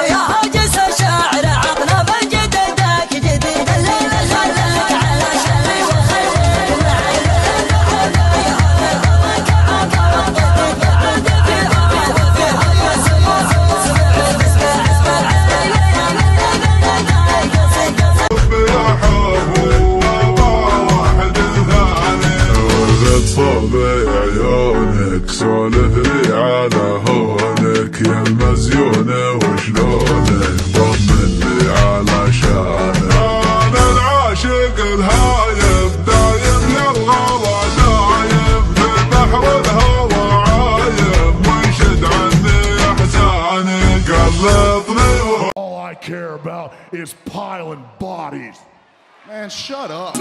يا هاجس الشاعر عقنا من جددك جديد الليل خلك على شمس خلك عيونك سولف لي على هونك يا المزيونة وشلونك طمن لي على شانك انا العاشق الهايب دايم للغلا دايم في بحر الهوى عايم وانشد عني احزانك قلبني. All I care about is piling bodies. Man, shut up.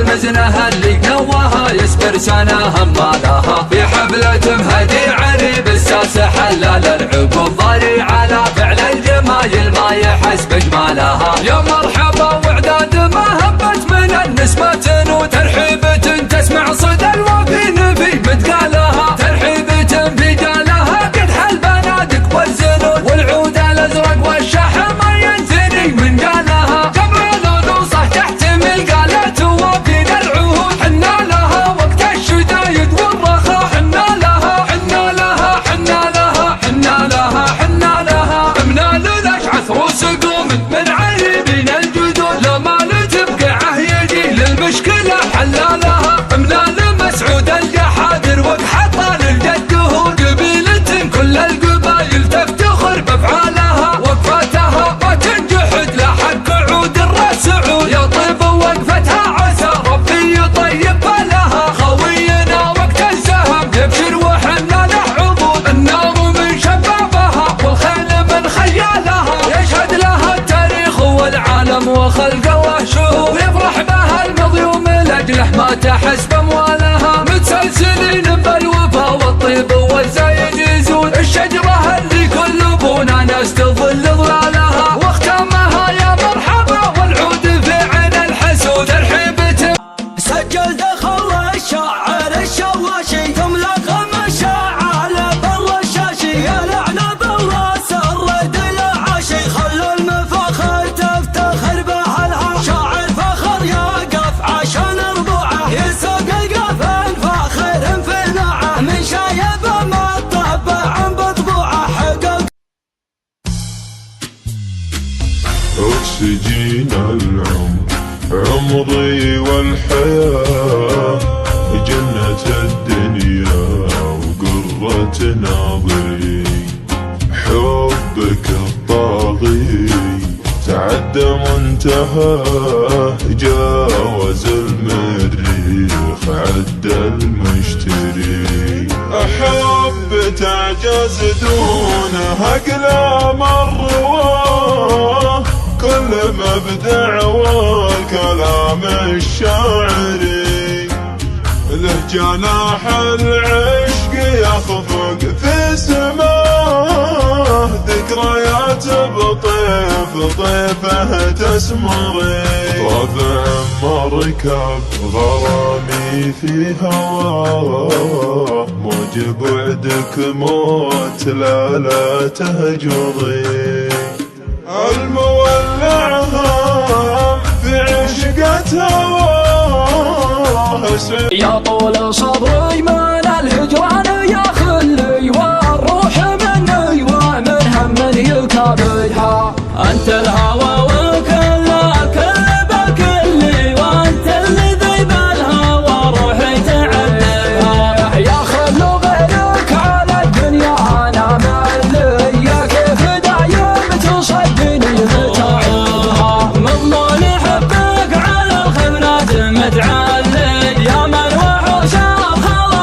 مزنها اللي نواها يسبر سنة همالها في حفلة مهدي عريب الساس حلال العقوب ضاري على فعل الجمايل ما يحس بجمالها. يا مرحبا وعداد ما هبت من النسمة وترحيبة تسمع صدى الوافين في مدقالها ترحيبة في جالها قد حل بنادق والزنود والعود الازرق والشحم ما ينثني من قالها جمع الانوصة تحتمل قالت وافين العهود حنا لها وقت الشدايد والرخاء حنا لها حنا لها حنا لها حنا لها حنا لها امنا للاشعث روس قوم من عريبين الجدود لما تبقى عهيدي للمشكلة حلالها امنا لمسعود الجحادر وقحطة للجدهود قبيلة كل القبايل تفتخر بافعالها وقفتها ما تنجحد لحق عود الراس سعود يا طيب وقفتها عسى ربي يطيب بالها خوينا وقت السهم يبشر وحنا له عضود النار من شبابها والخيل من خيالها يشهد لها التاريخ والعالم وخلقه وشهود ويفرح بها المظلوم لاجله ما تحس باموالها متسلسلين بالوفا والطيب والزايد يزود الشجره اللي كل ابونا ناس تظل ظلالها واختامها يا مرحبا والعود في عين الحسود ترحيبة سجل دخل الشاعر الشواشي تملى غم الشاعر بر الشاشي يا لعنة بالراس الرد العاشي خلوا المفاخر تفتخر بأهلها شاعر فخر يقف عشان ربوعه يسوق القفن فاخر في نوعه من شايب ما طبع بطبوعه حقق أكسجين العمر عمري والحياة جنة الدنيا وقرة ناظري حبك الطاغي تعدى منتهاه جاوز المريخ عدى المشتري أحب تعجز دونه أقلام الرواه كل مبدع والكلام الشاعري له جناح العشق يخفق في سماه ذكريات بطيف طيفه تسمري طافع مركب غرامي في هواه موج بعدك موت لا تهجري المولع هام في عشقة هواه يا طول صبري من الهجران يا خلي والروح مني ومن هم يكابدها انت الهوى وكل الكل بالكل وانت اللي ذيب الهوى روحي تعذبها يا خل غيرك على الدنيا انا ملي كيف دايم تصدني متعبها مضمون حبك على الخبرات متعلي يا من وحوش الخلق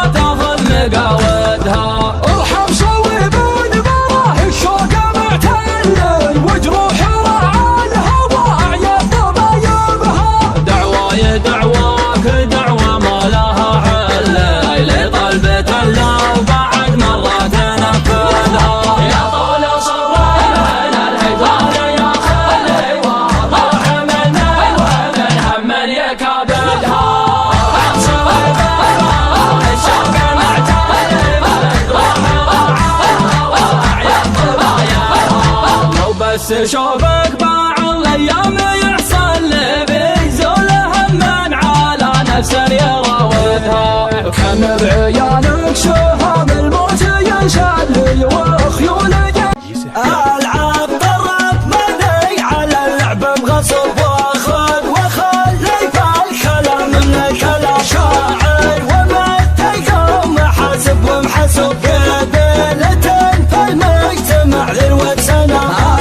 بس شوفك باع الايام يحصل لي بيزول هم على نفس يراودها كم بعيانك شهام الموت ينشل لي وخيول العب طرب مدي على اللعب مغصب واخذ وخلي فالكلام من الكلام شاعر ومتيقم محاسب ومحسوب قبيلة في المجتمع ذروة سنة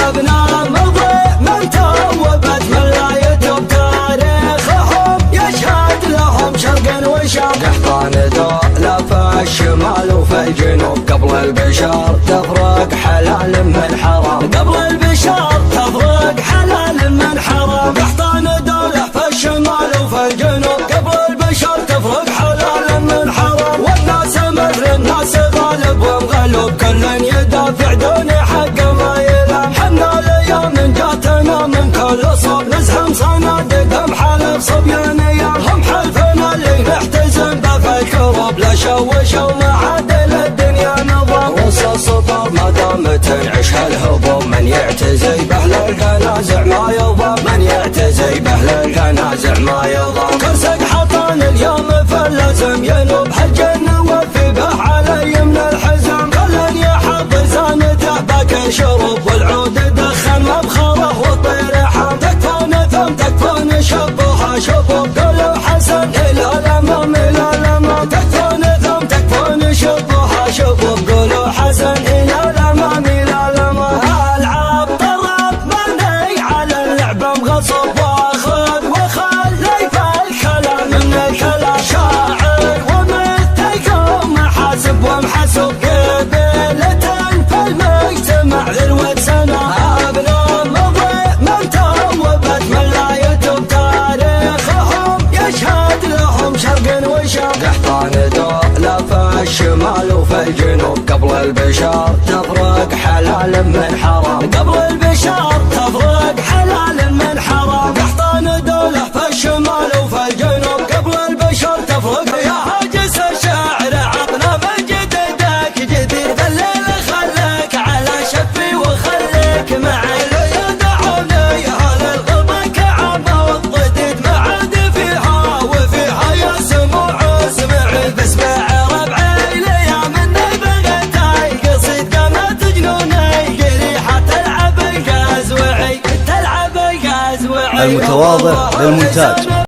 أبناء مضي من توبت من لا يتوب تاريخهم يشهد لهم شرق وشام قحطان دولة في الشمال وفي الجنوب قبل البشر تفرق حلال من حرام قبل البشر تفرق حلال من حرام قحطان دولة في الشمال وفي الجنوب قبل البشر تفرق حلال من حرام والناس مثل الناس غالب ومغلوب كل يدافع دون حق ما يلام حنا الايام جاتنا من كل صوب نزهم صنادق حلف صبيان ايام هم حلفنا اللي نحتزم به في الكروب لا شوشوا معادل الدنيا نظام رصاص سطر ما دامت نعيش هالهبوب من يعتزي بأهل الجنازع ما يضام من يعتزي بأهل الجنازع ما يضام كرسك حطان اليوم فاللازم ينوب حجنا وفي به علي من الحزام كلن يحضر زانته باك شرب والعود دخن مبخره والطير حام تكفون ثم تكفون شبوها شبوب قالوا حسن الى الامام الى الامام تكفون ثم تكفون شبوها شبوب قالوا حسن الى الامام الى الامام العب طرب مني على اللعب مغصب واخذ وخلي فالكلام من الكلام شاعر ومتيقم محاسب ومحسوب قبيلة في المجتمع ذروة سنة أبناء مضي من توبت من لا يتوب تاريخهم يشهد لهم شرق وشام قحطان دولة في الشمال وفي الجنوب قبل البشر تفرق حلال من حرام قبل البشر تفرق حلال من حرام قحطان دولة في الشمال وفي الجنوب قبل البشر تفرق يا هاجس الشاعر عطنا من جديدك جديد الليل خليك على شفي وخليك معي يدعوني هذا الغضب كعبة والضديد ما عاد فيها وفيها يا سموع سمعي بسمع ربعي ليا مني بغيتي قصيد قامت جنوني قريحة تلعب القاز وعي تلعب القاز وعي المتواضع للمونتاج.